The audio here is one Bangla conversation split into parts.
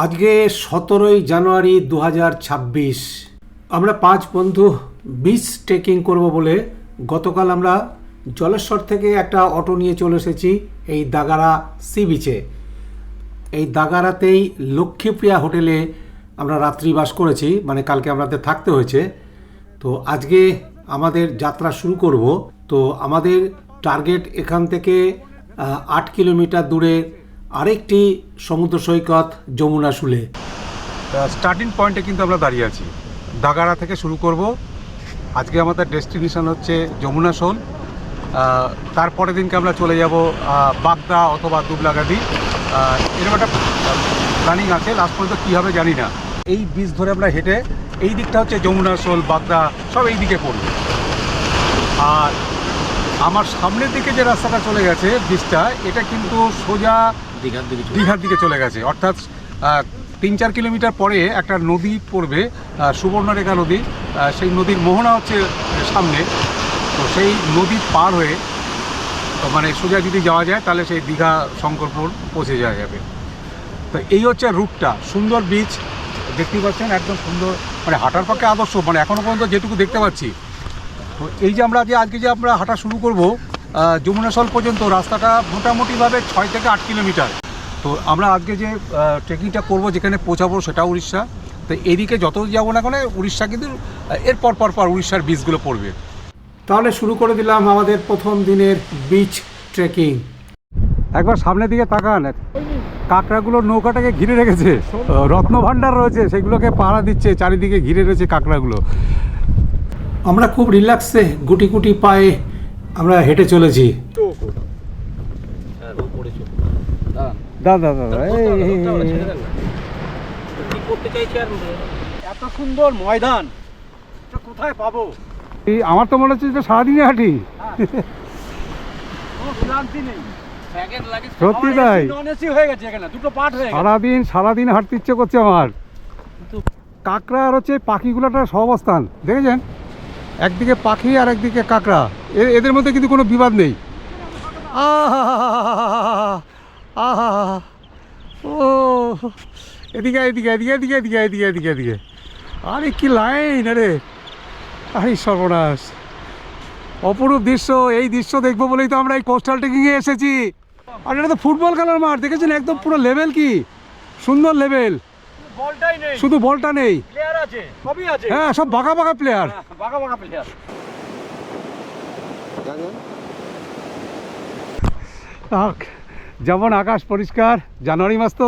আজকে 17ই জানুয়ারি 2026। আমরা 5 বন্ধু বিচ ট্রেকিং করব বলে গতকাল আমরা জলেশ্বর থেকে একটা অটো নিয়ে চলে এসেছি এই দাগারা সি বিচে। এই দাগারাতেই লক্ষ্মীপ্রিয়া হোটেলে আমরা রাত্রিবাস করেছি, মানে কালকে আমাদের থাকতে হয়েছে। তো আজকে আমাদের যাত্রা শুরু করব। তো আমাদের টার্গেট এখান থেকে 8 কিলোমিটার দূরে আরেকটি সমুদ্র সৈকত যমুনা শুলে। স্টার্টিং পয়েন্টে কিন্তু আমরা দাঁড়িয়ে আছি, দাগারা থেকে শুরু করব। আজকে আমাদের ডেস্টিনেশন হচ্ছে যমুনা শোল। তারপরের দিনকে আমরা চলে যাব বাগদা অথবা দুবলাগাদি। এরকম একটা প্ল্যানিং আছে, লাস্ট পর্যন্ত কী হবে জানি না। এই বীজ ধরে আমরা হেঁটে এই দিকটা হচ্ছে যমুনা শোল, বাগদা সব এই দিকে পড়বে। আর আমার সামনের দিকে যে রাস্তাটা চলে গেছে বীজটা, এটা কিন্তু সোজা দীঘার দিকে চলে গেছে। অর্থাৎ 3-4 কিলোমিটার পরে একটা নদী পড়বে, সুবর্ণরেখা নদী। সেই নদীর মোহনা হচ্ছে সামনে। তো সেই নদী পার হয়ে মানে সোজা যদি যাওয়া যায় তাহলে সেই দীঘা শঙ্করপুর পৌঁছে যাওয়া যাবে। তো এই হচ্ছে রুটটা। সুন্দর বীচ দেখতেই পাচ্ছেন, একদম সুন্দর, মানে হাঁটার পক্ষে আদর্শ, মানে এখনও পর্যন্ত যেটুকু দেখতে পাচ্ছি। তো এই যে আমরা আজকে যে আমরা হাঁটা শুরু করব যমুনাশল পর্যন্ত, রাস্তাটা মোটামুটিভাবে 6 থেকে 8 কিলোমিটার। তো আমরা আজকে যে ট্রেকিংটা করব, যেখানে পৌঁছাবো সেটা উড়িষ্যা। তো এদিকে যত যাবো না কেন উড়িষ্যা কিন্তু এর পর উড়িষ্যার বীচগুলো পড়বে। তাহলে শুরু করে দিলাম আমাদের প্রথম দিনের বিচ ট্রেকিং। একবার সামনের দিকে তাকান, কাঁকড়াগুলোর নৌকাটাকে ঘিরে রেখেছে, রত্নভাণ্ডার রয়েছে, সেগুলোকে পাহারা দিচ্ছে, চারিদিকে ঘিরে রয়েছে কাঁকড়াগুলো। আমরা খুব রিল্যাক্সে গুটি গুটি পায়ে আমরা হেঁটে চলেছি। দাদা এত সুন্দর ময়দান কোথায় পাবো? আমার তো মনে হচ্ছে যে সারাদিনে হাঁটি। সত্যি তাই, সারাদিন হাঁটতে ইচ্ছে করছে আমার। কাঁকড়া আর হচ্ছে পাখিগুলোটার সহাবস্থান দেখেছেন, একদিকে পাখি আর একদিকে কাঁকড়া, এদের মধ্যে কিন্তু কোনো বিবাদ নেই। আহা আহা, ও এদিকে এদিকে এদিকে এদিকে এদিকে এদিকে এদিকে এদিকে, আরে কি লাইন! আরে আরে সর্বনাশ, অপরূপ দৃশ্য। এই দৃশ্য দেখবো বলেই তো আমরা এই কোস্টাল ট্রেকিংয়ে এসেছি। আর এটা তো ফুটবল খেলার মাঠ, দেখেছেন একদম পুরো লেভেল, কি সুন্দর লেভেল। শুধু বলটা নেই, হ্যাঁ সব বাঁকা বাঁকা প্লেয়ার। যেমন আকাশ পরিষ্কার, জানুয়ারি মাস তো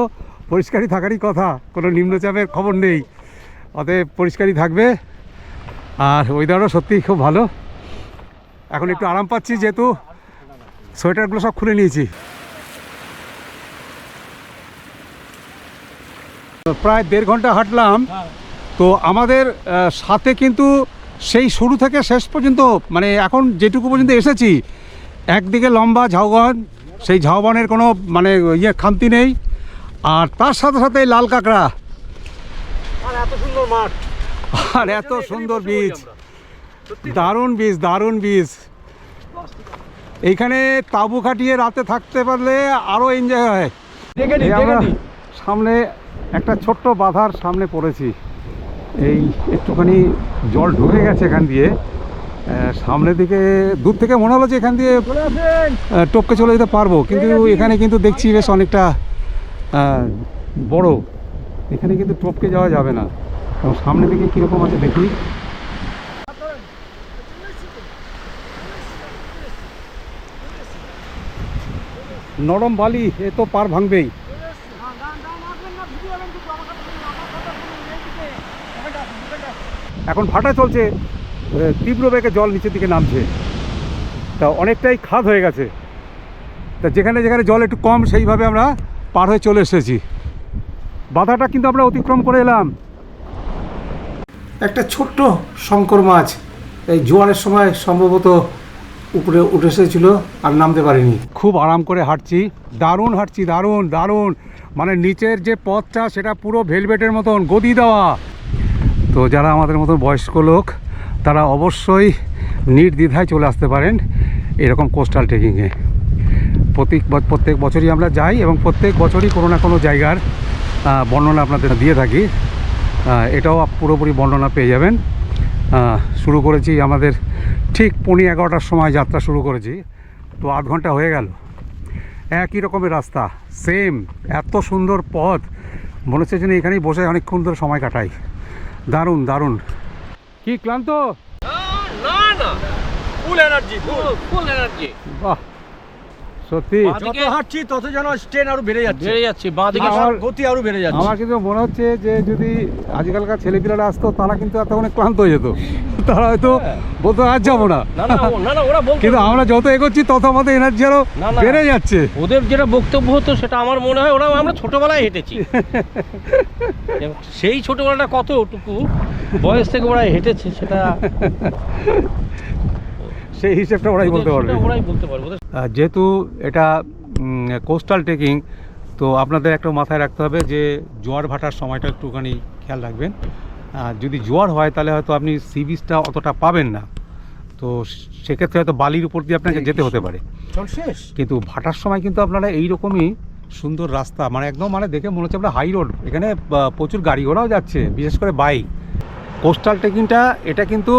পরিষ্কারই থাকারই কথা, কোনো নিম্নচাপের খবর নেই, অতএব পরিষ্কারই থাকবে। আর ওয়েদারও সত্যিই খুব ভালো। এখন একটু আরাম পাচ্ছি, যেহেতু সোয়েটারগুলো সব খুলে নিয়েছি। প্রায় 1.5 ঘন্টা হাঁটলাম। তো আমাদের সাথে কিন্তু সেই শুরু থেকে শেষ পর্যন্ত, মানে এখন যেটুকু পর্যন্ত এসেছি, একদিকে লম্বা ঝাউবন, সেই ঝাউবনের কোনো মানে খামতি নেই। আর তার সাথে সাথে লাল কাঁকড়া, আর এত সুন্দর মাঠ, আর এত সুন্দর বীজ, দারুণ বীজ, দারুণ বীজ। এইখানে তাঁবু খাটিয়ে রাতে থাকতে পারলে আরও এনজয় হয়। আমরা সামনে একটা ছোট্ট বাধার সামনে পড়েছি, এই একটুখানি জল ঢুকে গেছে এখান দিয়ে। সামনের দিকে দূর থেকে মনে হলো যে এখান দিয়ে টপকে চলে যেতে পারবো, কিন্তু এখানে কিন্তু দেখছি বেশ অনেকটা বড়, এখানে কিন্তু টপকে যাওয়া যাবে না। এবং সামনের দিকে কীরকম আছে দেখি। নরম বালি, এ তো পার ভাঙবেই। এখন ভাটা চলছে, তীব্র বেগে জল নিচের দিকে নামছে, তা অনেকটাই খাদ হয়ে গেছে। তা যেখানে যেখানে জল একটু কম, সেইভাবে আমরা পার হয়ে চলে এসেছি। বাধাটা কিন্তু আমরা অতিক্রম করে এলাম। একটা ছোট্ট শঙ্কর মাছ এই জোয়ারের সময় সম্ভবত উপরে উঠে এসেছিল, আর নামতে পারিনি। খুব আরাম করে হাঁটছি, দারুণ হাঁটছি, দারুণ দারুণ। মানে নিচের যে পথটা সেটা পুরো ভেলভেটের মতন গদি দেওয়া। তো যারা আমাদের মতন বয়স্ক লোক, তারা অবশ্যই নির্দ্বিধায় চলে আসতে পারেন এরকম কোস্টাল ট্রেকিংয়ে। প্রত্যেক বছরই আমরা যাই, এবং প্রত্যেক বছরই কোনো না কোনো জায়গার বর্ণনা আপনাদের দিয়ে থাকি। এটাও পুরোপুরি বর্ণনা পেয়ে যাবেন। শুরু করেছি আমাদের ঠিক 11:15টার সময় যাত্রা শুরু করেছি, তো আধ ঘন্টা হয়ে গেল। একই রকমের রাস্তা, সেম, এত সুন্দর পথ, মনে হচ্ছে যেন এখানেই বসে অনেকক্ষণ ধরে সময় কাটাই। দারুণ দারুণ। কি ক্লান্ত? না না, ফুল এনার্জি, ফুল এনার্জি। বাহ, সত্যি যত হাঁটছি তত যেন স্ট্রেন আরো বেড়ে যাচ্ছে বাঁদিকে, আমার গতি আরো বেড়ে যাচ্ছে। আমার কিন্তু মনে হচ্ছে যে যদি আজকালকার ছেলেপিলারা আসতো তারা কিন্তু এতক্ষণে ক্লান্ত হয়ে যেত, তারা হয়তো বলতো আজ যাবো না। না না, ওরা বলতো, কিন্তু আমরা যত এগোচ্ছি তত আমাদের এনার্জি আরো বেড়ে যাচ্ছে। ওদের যেটা বক্তব্য হতো সেটা আমার মনে হয় ওরা আমরা ছোটবেলায় হেঁটেছি। সেই ছোটবেলাটা কতটুকু বয়স থেকে ওরা হেঁটেছে সেটা সেই হিসেবটা ওরাই বলতে পারবে। যেহেতু এটা কোস্টাল ট্রেকিং, তো আপনাদের একটা মাথায় রাখতে হবে যে জোয়ার ভাটার সময়টা একটুখানি খেয়াল রাখবেন। যদি জোয়ার হয় তাহলে হয়তো আপনি সি বিচটা অতটা পাবেন না, তো সেক্ষেত্রে হয়তো বালির উপর দিয়ে আপনাকে যেতে হতে পারে। কিন্তু ভাটার সময় কিন্তু আপনারা এইরকমই সুন্দর রাস্তা, মানে একদম মানে দেখে মনে হচ্ছে আপনার হাই রোড, এখানে প্রচুর গাড়ি ঘোড়াও যাচ্ছে, বিশেষ করে বাইক। কোস্টাল ট্রেকিংটা এটা কিন্তু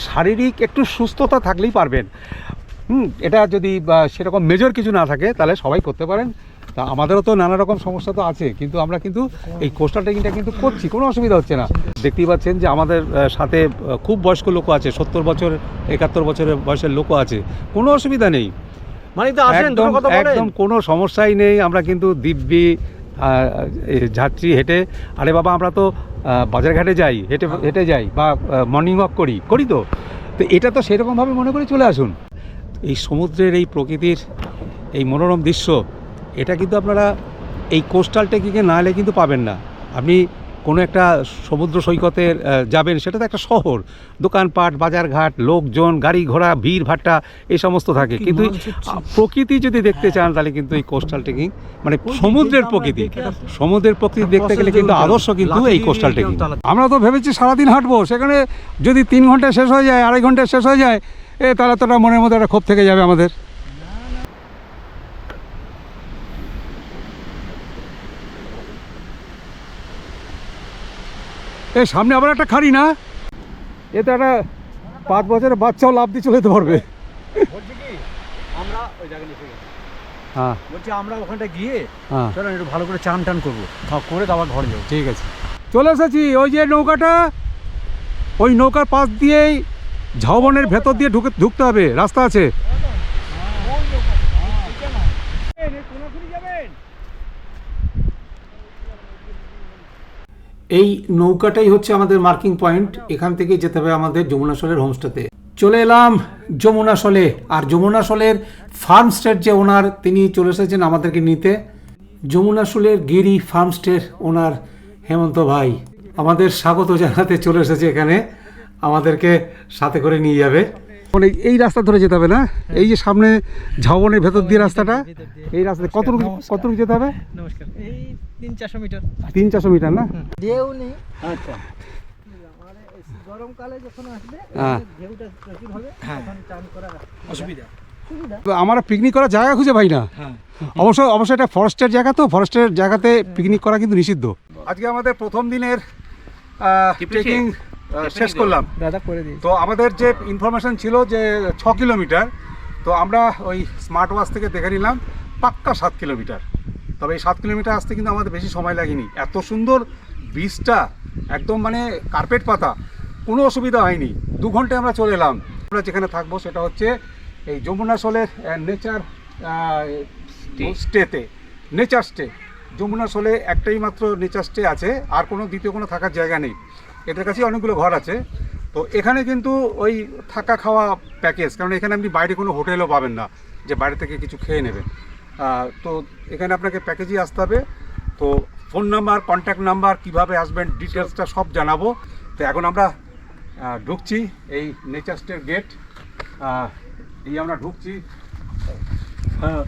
শারীরিক একটু সুস্থতা থাকলেই পারবেন। এটা যদি সেরকম মেজর কিছু না থাকে তাহলে সবাই করতে পারেন। তা আমাদেরও তো নানা রকম সমস্যা তো আছে, কিন্তু আমরা কিন্তু এই কোস্টাল ট্রেকিংটা কিন্তু করছি, কোনো অসুবিধা হচ্ছে না। দেখতেই পাচ্ছেন যে আমাদের সাথে খুব বয়স্ক লোকও আছে, 70 বছর 71 বছরের বয়সের লোকও আছে, কোনো অসুবিধা নেই, মানে তো আসেন, একদম কোনো সমস্যাই নেই। আমরা কিন্তু দিব্যি যাচ্ছি হেঁটে। আরে বাবা, আমরা তো বাজারঘাটে যাই, হেঁটে যাই, বা মর্নিং ওয়াক করি তো এটা তো সেরকমভাবে মনে করে চলে আসুন। এই সমুদ্রের এই প্রকৃতির এই মনোরম দৃশ্য, এটা কিন্তু আপনারা এই কোস্টাল ট্রেকিংয়ে না এলে কিন্তু পাবেন না। আপনি কোনো একটা সমুদ্র সৈকতে যাবেন, সেটা তো একটা শহর, দোকানপাট, বাজারঘাট, লোকজন, গাড়ি ঘোড়া, ভিড় ভাট্টা এই সমস্ত থাকে। কিন্তু প্রকৃতি যদি দেখতে চান তাহলে কিন্তু এই কোস্টাল ট্রেকিং, মানে সমুদ্রের প্রকৃতি দেখতে গেলে কিন্তু আদর্শ কিন্তু এই কোস্টাল ট্রেকিং। আমরা তো ভেবেছি সারাদিন হাঁটবো, সেখানে যদি 3 ঘন্টা শেষ হয়ে যায়, 2.5 ঘন্টা শেষ হয়ে যায়, তাহলে তো মনের মধ্যে একটা ক্ষোভ থেকে যাবে আমাদের। সামনে আবার একটা খাড়ি না, এতে একটা 5 বছরের বাচ্চাও লাফ দিয়ে চলে যেতে পারবে। বলছি কি, আমরা ওই জায়গায় এসে গেছি। হ্যাঁ, বলছি আমরা ওখানটা গিয়ে হ্যাঁ, চলো একটু ভালো করে চান টান করবো, করে তো আবার ঘরে যাবো। ঠিক আছে, চলে এসেছি। ওই যে নৌকাটা, ওই নৌকার পাশ দিয়েই ঝাউবনের ভেতর দিয়ে ঢুকতে হবে, রাস্তা আছে। এই নৌকাটাই হচ্ছে আমাদের মার্কিং পয়েন্ট, এখান থেকে যেতে হবে আমাদের যমুনাশলের হোমস্টেতে। চলে এলাম যমুনাশলে, আর যমুনাশলের ফার্মস্টের যে ওনার, তিনি চলে এসেছেন আমাদেরকে নিতে। যমুনাশলের গিরি ফার্মস্টের ওনার হেমন্ত ভাই আমাদের স্বাগত জানাতে চলে এসেছে এখানে, আমাদেরকে সাথে করে নিয়ে যাবে। এই রাস্তা ধরে যেতে হবে না? এই যে সামনে ঝাউবনের ভেতর দিয়ে রাস্তাটা, এই রাস্তায় কতটুকু যেতে হবে? নমস্কার, এই 300-400 মিটার। 300-400 মিটার না? ঢেউ নেই। আচ্ছা, গরমকালে যখন আসবে হ্যাঁ, ঢেউটা প্রচুর হবে, তখন চান করার অসুবিধা। আমরা পিকনিক করার জায়গা খুঁজে পাই না। অবশ্যই এটা ফরেস্টের জায়গা, তো ফরেস্টের জায়গাতে পিকনিক করা কিন্তু নিষিদ্ধ। আজকে আমাদের প্রথম দিনের ট্রেকিং শেষ করলাম। দাদা করে দিই। তো আমাদের যে ইনফরমেশন ছিল যে 6 কিলোমিটার, তো আমরা ওই স্মার্ট ওয়াচ থেকে দেখে নিলাম পাক্কা 7 কিলোমিটার। তবে এই 7 কিলোমিটার আসতে কিন্তু আমাদের বেশি সময় লাগেনি। এত সুন্দর বীজটা, একদম মানে কার্পেট পাতা, কোনো অসুবিধা হয়নি। 2 ঘন্টায় আমরা চলে এলাম। আমরা যেখানে থাকবো সেটা হচ্ছে এই যমুনাশলের নেচার স্টেতে, নেচার স্টে। যমুনাশলে একটাই মাত্র নেচার স্টে আছে, আর কোনো দ্বিতীয় কোনো থাকার জায়গা নেই। এদের কাছে অনেকগুলো ঘর আছে, তো এখানে কিন্তু ওই থাকা খাওয়া প্যাকেজ, কারণ এখানে আপনি বাইরে কোনো হোটেলও পাবেন না যে বাইরে থেকে কিছু খেয়ে নেবেন। তো এখানে আপনাকে প্যাকেজই আসতে হবে। তো ফোন নাম্বার, কন্ট্যাক্ট নাম্বার, কীভাবে আসবেন, ডিটেলসটা সব জানাবো। তো এখন আমরা ঢুকছি এই নেচার স্টের গেট, এই আমরা ঢুকছি। হ্যাঁ,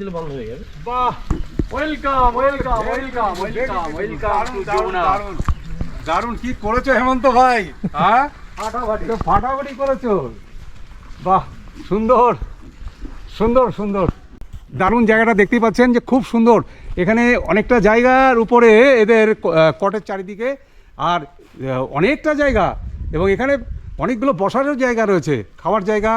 দিলে বন্ধ হয়ে যাবে। বাহ, welcome welcome welcome welcome welcome to Jamuna. দারুণ কি করেছো হেমন্ত ভাই, হ্যাঁ ফাটাফাটি করেছো। বাহ, সুন্দর সুন্দর সুন্দর। দারুণ জায়গাটা দেখতেই পাচ্ছেন যে খুব সুন্দর। এখানে অনেকটা জায়গার উপরে এদের কটের চারিদিকে, আর অনেকটা জায়গা, এবং এখানে অনেকগুলো বসারও জায়গা রয়েছে, খাওয়ার জায়গা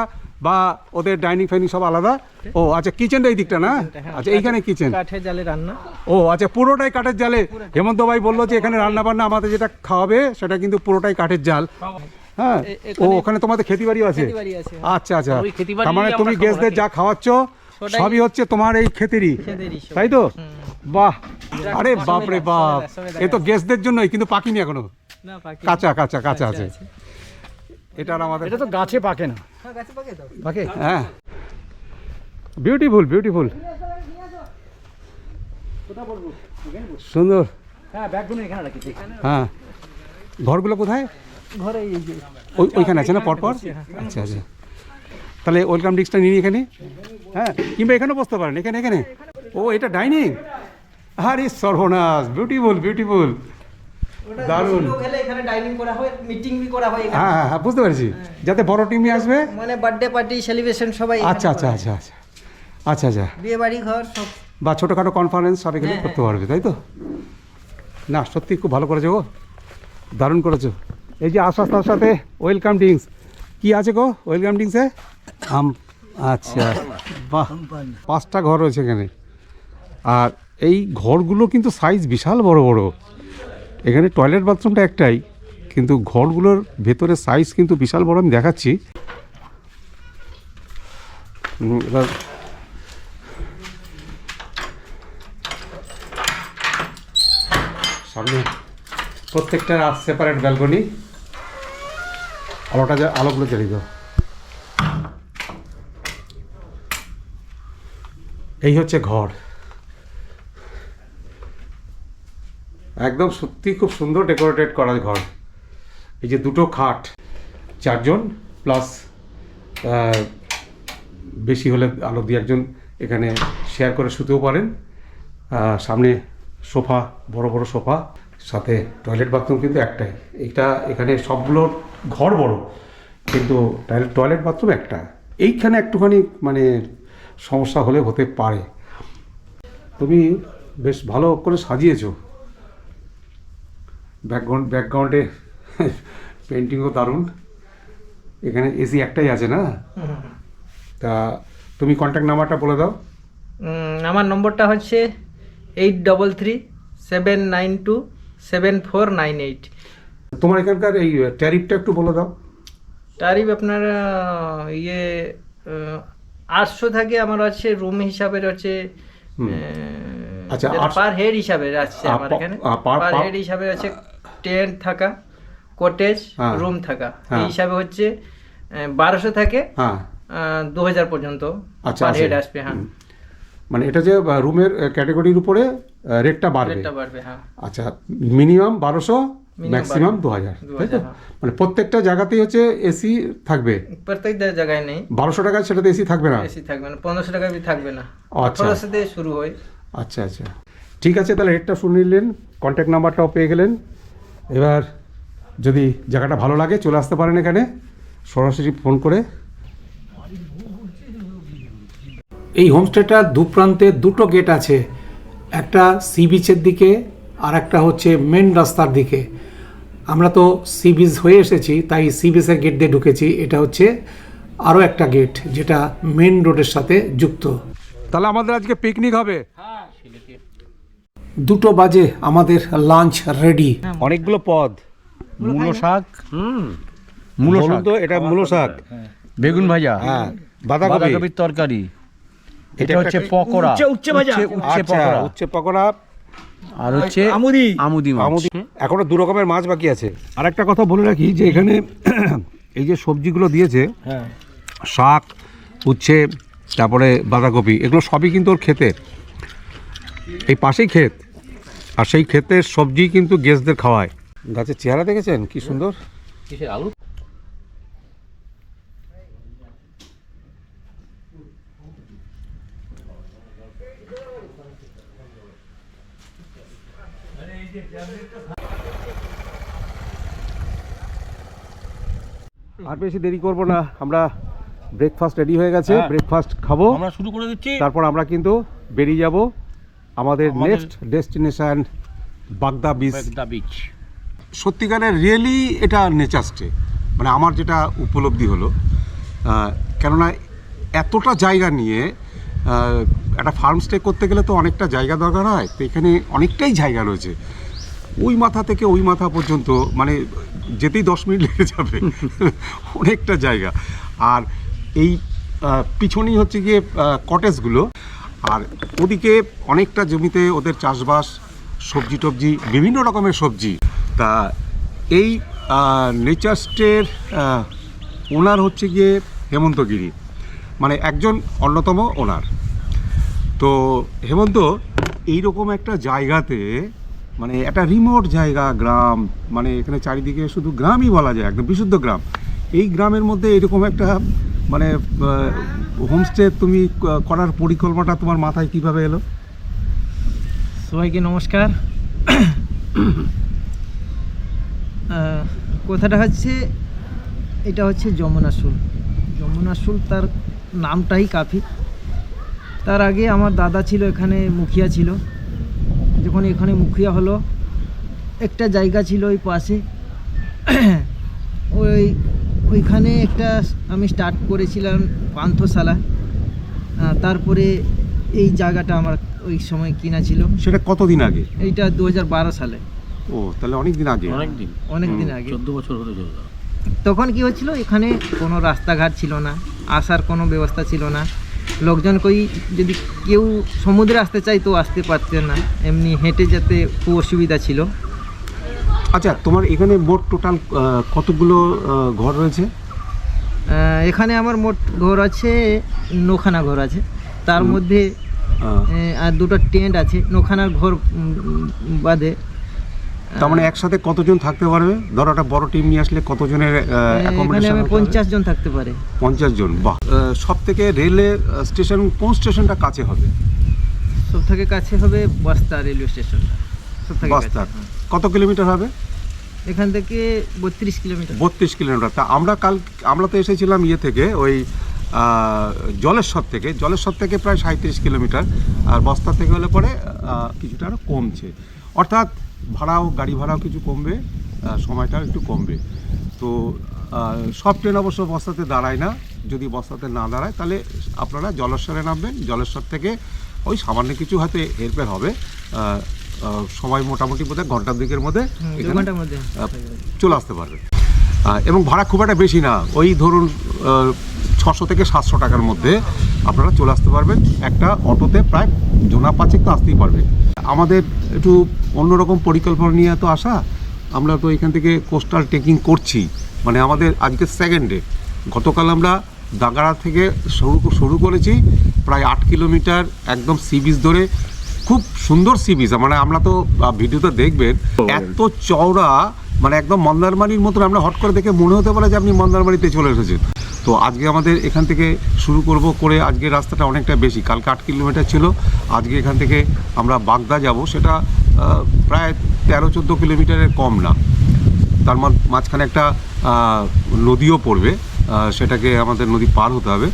বা ওদের ডাইনিং ফাইনিং সব আলাদা। ও আচ্ছা, কিচেনটা এই দিকটা না? আচ্ছা, এইখানে কিচেন। কাঠের জালে রান্না। ও আচ্ছা, পুরোটাই কাঠের জালে। হেমন্ত ভাই বললো যে এখানে রান্না বান্না আমাদের যেটা খাওয়াবে সেটা কিন্তু পুরোটাই কাঠের জাল। হ্যাঁ, ও ওখানে তোমাদের খেতিবাড়িও আছে? খেতিবাড়ি আছে। আচ্ছা আচ্ছা, ওই খেতিবাড়ি তার মানে আমরা তুমি খাবো গেস্টদের যা খাওয়াচ্ছ সবই হচ্ছে তোমার এই খেতেরই, সব। তাই তো? বাহ, আরে সমেত বাপ রে আছে, বাপ, সমেত এ তো গেস্টদের জন্যই, কিন্তু পাকিনি এখনো, না পাখি। কাঁচা কাঁচা কাঁচা আছে। এটা আর আমাদের এটা তো গাছে পাকে না। হ্যাঁ, গাছে পাকে তো। পাকে? হ্যাঁ, বিউটিফুল বিউটিফুল, সুন্দর। হ্যাঁ, ব্যাগগুলো এখানে রাখি। হ্যাঁ, ঘরগুলো কোথায়? ঘরে এই যে ওইখানে আছে না পরপর? আচ্ছা আচ্ছা, তাহলে ওয়েলকাম ড্রিঙ্কসটা নিয়ে নিই এখানে। হ্যাঁ, কিংবা এখানেও বসতে পারেন, এখানে এখানে। ও এটা ডাইনিং, আরে সর্বনাশ, বিউটিফুল বিউটিফুল, দারুণ। লোক এলে এখানে ডাইনিং করা হয়, মিটিং বি করা হয় এখানে। হ্যাঁ হ্যাঁ হ্যাঁ, বুঝতে পেরেছি, যাতে বড় টিমই আসবে। মানে বার্থডে পার্টি সেলিব্রেশন সবাই এখানে আচ্ছা আচ্ছা করা হয়। আচ্ছা আচ্ছা আচ্ছা আচ্ছা, বিয়ে বাড়ি ঘর সব। বা ছোটোখাটো কনফারেন্স সব এখানে হ্যাঁ, করতে পারবে, তাই তো? না সত্যি খুব ভালো করেছো গো, দারুণ করেছো। এই যে আসার সাথে সাথে ওয়েলকাম ড্রিঙ্কস, কি আছে গো ওয়েলকাম ড্রিঙ্কসে? আচ্ছা, বাহ, 5টা ঘর রয়েছে এখানে, আর এই ঘরগুলো কিন্তু সাইজ বিশাল বড় বড়। এখানে টয়লেট বাথরুমটা একটাই, কিন্তু ঘরগুলোর ভেতরে সাইজ কিন্তু বিশাল বড়। আমি দেখাচ্ছি। এবার সামনে প্রত্যেকটা সেপারেট ব্যালকনি। আলোগুলো জ্বালিয়ে দাও। এই হচ্ছে ঘর, একদম সত্যি খুব সুন্দর ডেকোরেটেড করা ঘর। এই যে দুটো খাট, 4 জন প্লাস বেশি হলে আলো দিয়ে একজন এখানে শেয়ার করে শুতেও পারেন। সামনে সোফা, বড় বড় সোফা, সাথে টয়লেট বাথরুম কিন্তু একটাই। এটা এখানে সবগুলো ঘর বড়, কিন্তু টয়লেট বাথরুম একটা। এইখানে একটুখানি মানে সমস্যা হলে হতে পারে। তুমি বেশ ভালো করে সাজিয়েছো, ব্যাকগ্রাউন্ডে পেন্টিংও দারুণ। এখানে এসি একটাই আছে না? তা তুমি কন্ট্যাক্ট নাম্বারটা বলে দাও। আমার নম্বরটা হচ্ছে 8377927498। তোমার এখানকার এই ট্যারিফটা একটু বলে দাও। তারিফ আপনার 800 থাকে, আমার আছে রুম হিসাবে হচ্ছে আচ্ছা, পার হেড হিসাবে আছে আমার এখানে। পার হেড হিসাবে আছে টেন্ট থাকা, কটেজ, হ্যাঁ। রুম থাকা, হ্যাঁ। এই হিসাবে হচ্ছে 1200 থাকে, হ্যাঁ 2000 পর্যন্ত আচ্ছা, পার আছে। হেড আসবে। হ্যাঁ, মানে এটা যে রুমের ক্যাটাগরির উপরে রেটটা বাড়বে। রেটটা বাড়বে। হ্যাঁ, আচ্ছা, মিনিমাম 1200, Minimum ম্যাক্সিমাম 2000, 2000, তাই তো? হ্যাঁ। মানে প্রত্যেকটা জায়গাতেই হচ্ছে এসি থাকবে। প্রত্যেক জায়গায় নেই 1200 টাকায় সেটাতে এসি থাকবে না। এসি থাকবে না, 1500 টাকা থাকবে না, আচ্ছা। 1800 দিয়ে শুরু হয়। আচ্ছা আচ্ছা, ঠিক আছে, তাহলে রেটটা শুনে নিলেন, কন্ট্যাক্ট নাম্বারটাও পেয়ে গেলেন। এবার যদি জায়গাটা ভালো লাগে চলে আসতে পারেন এখানে সরাসরি ফোন করে। এই হোমস্টেটার দুপ্রান্তে দুটো গেট আছে, একটা সি বিচের দিকে আর একটা হচ্ছে মেন রাস্তার দিকে। আমরা তো সি বিচ হয়ে এসেছি, তাই সি বিচের গেট দিয়ে ঢুকেছি। এটা হচ্ছে আরও একটা গেট যেটা মেন রোডের সাথে যুক্ত। তাহলে আমাদের আজকে পিকনিক হবে। 2 বাজে আমাদের লাঞ্চ রেডি। অনেকগুলো পদ, মূলো শাক, বলুন তো, এটা মূলো শাক, বেগুন ভাজা, হ্যাঁ, বাঁধাকপি, বাঁধাকপির তরকারি, এটা হচ্ছে একটা- পকোড়া, উচ্ছে ভাজা। উচ্ছে আচ্ছা, পকোড়া, উচ্ছে পকোড়া, আর হচ্ছে আমুদি। আমুদি মাছ। আমুদি। এখনো 2 রকমের মাছ বাকি আছে। আর একটা কথা বলে রাখি যে এখানে এই যে সবজিগুলো দিয়েছে, হ্যাঁ, শাক, উচ্ছে, তারপরে বাঁধাকপি, এগুলো সবই কিন্তু ওর ক্ষেতের, এই পাশেই ক্ষেত, আর সেই ক্ষেতের সবজি কিন্তু গেস্টদের খাওয়ায়। গাছের চেহারা দেখেছেন কি সুন্দর। কিসের আলু? আর বেশি দেরি করব না, আমরা ব্রেকফাস্ট রেডি হয়ে গেছে, ব্রেকফাস্ট খাবো, আমরা শুরু করে দিচ্ছি। তারপর আমরা কিন্তু বেরিয়ে যাব আমাদের নেক্সট ডেস্টিনেশন বাগদা বিচ। সত্যিকারের রিয়েলি এটা নেচার স্টে, মানে আমার যেটা উপলব্ধি হলো, কেননা এতটা জায়গা নিয়ে একটা ফার্ম স্টে করতে গেলে তো অনেকটা জায়গা দরকার হয়, তো এখানে অনেকটাই জায়গা রয়েছে, ওই মাথা থেকে ওই মাথা পর্যন্ত, মানে যেতেই 10 মিনিট লেগে যাবে অনেকটা জায়গা। আর এই পিছনেই হচ্ছে গিয়ে কটেজগুলো, আর ওদিকে অনেকটা জমিতে ওদের চাষবাস, সবজি টবজি, বিভিন্ন রকমের সবজি। তা এই নেচার স্টের ওনার হচ্ছে গিয়ে হেমন্ত গিরি, মানে একজন অন্যতম ওনার। তো হেমন্ত এইরকম একটা জায়গাতে, মানে একটা রিমোট জায়গা, গ্রাম, মানে এখানে চারিদিকে শুধু গ্রামই বলা যায়, একদম বিশুদ্ধ গ্রাম, এই গ্রামের মধ্যে এরকম একটা মানে হোমস্টে তুমি করার পরিকল্পনাটা তোমার মাথায় কিভাবে এলো? সবাইকে নমস্কার। কথাটা হচ্ছে, এটা হচ্ছে যমুনাশুল। যমুনাশুল তার নামটাই কাফি। তার আগে আমার দাদা ছিল এখানে, মুখিয়া ছিল। যখন এখানে মুখিয়া হলো, একটা জায়গা ছিল ওই পাশে, ওইখানে একটা আমি স্টার্ট করেছিলাম পান্থশালা। তারপরে এই জায়গাটা আমার ওই সময় কিনা ছিল। সেটা কতদিন আগে? এইটা 2012 সালে। ও, তাহলে অনেক দিন আগে। অনেক দিন আগে। 14 বছর হতে চলল। তখন কি হচ্ছিল, এখানে কোনো রাস্তাঘাট ছিল না, আসার কোনো ব্যবস্থা ছিল না। লোকজন যদি কেউ সমুদ্রে আসতে চাই তো আসতে পারতেন না, এমনি হেঁটে যেতে খুব অসুবিধা ছিল। আচ্ছা, তোমার এখানে মোট টোটাল কতগুলো ঘর রয়েছে? এখানে আমার মোট ঘর আছে 9খানা ঘর আছে। তার মধ্যে আর 2টা টেন্ট আছে, 9খানার ঘর বাদে। তার মানে একসাথে কতজন থাকতে পারবে? ধরো একটা বড় টিম নিয়ে আসলে কতজনের এখানে আমি 50 জন থাকতে পারে। 50 জন, বাহ। সব থেকে রেলের স্টেশন কোন স্টেশনটা কাছে হবে? সব থেকে কাছে হবে বস্তা রেলওয়ে স্টেশনটা। বস্তা কত কিলোমিটার হবে? এখান থেকে 32 কিলোমিটার। 32 কিলোমিটার। তা আমরা তো এসেছিলাম ইয়ে থেকে, ওই জলেশ্বর থেকে প্রায় 37 কিলোমিটার, আর বস্তা থেকে হলে পরে কিছুটা আরও কমছে, অর্থাৎ গাড়ি ভাড়াও কিছু কমবে, সময়টাও একটু কমবে। তো সব ট্রেন অবশ্য বস্তাতে দাঁড়ায় না, যদি বস্তাতে না দাঁড়ায় তাহলে আপনারা জলেশ্বরে নামবেন। জলেশ্বর থেকে ওই সামান্য কিছু হয়তো হেরফের হবে, সময় মোটামুটি বোধহয় ঘন্টা দুয়েকের মধ্যে চলে আসতে পারবে। এবং ভাড়া খুব একটা বেশি না, ওই ধরুন 600 থেকে 700 টাকার মধ্যে আপনারা চলে আসতে পারবেন। একটা অটোতে প্রায় জোনা 5 তো আসতেই পারবে। আমাদের একটু অন্যরকম পরিকল্পনা নিয়ে তো আসা, আমরা তো এখান থেকে কোস্টাল ট্রেকিং করছি, মানে আমাদের আজকে সেকেন্ড ডে। গতকাল আমরা দাঙ্গাড়া থেকে শুরু করেছি, প্রায় 8 কিলোমিটার একদম সি বিচ ধরে, খুব সুন্দর সি বিচ, মানে আমরা তো ভিডিওতে দেখবেন এত চওড়া, মানে একদম মন্দারমানির মতন। আমরা হট করে দেখে মনে হতে পারে যে আপনি মন্দারমানিতে চলে এসেছেন। তো আজকে আমাদের এখান থেকে শুরু করে আজকে রাস্তাটা অনেকটা বেশি, কালকে 8 কিলোমিটার ছিল, আজকে এখান থেকে আমরা বাগদা যাব, সেটা প্রায় 13-14 কিলোমিটারের কম না। তার মাঝখানে একটা নদীও পড়বে, সেটাকে আমাদের নদী পার হতে হবে,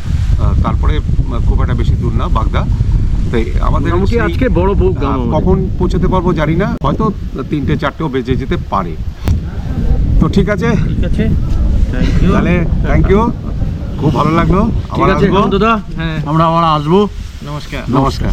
তারপরে খুব একটা বেশি দূর না বাগদা। তাই আমাদের আজকে বড় কখন পৌঁছতে পারবো জানি না, হয়তো 3-4টেও বেজে যেতে পারে। তো ঠিক আছে, তাহলে থ্যাংক ইউ, খুব ভালো লাগলো। ঠিক আছে দাদা, আমরা আসবো। নমস্কার। নমস্কার।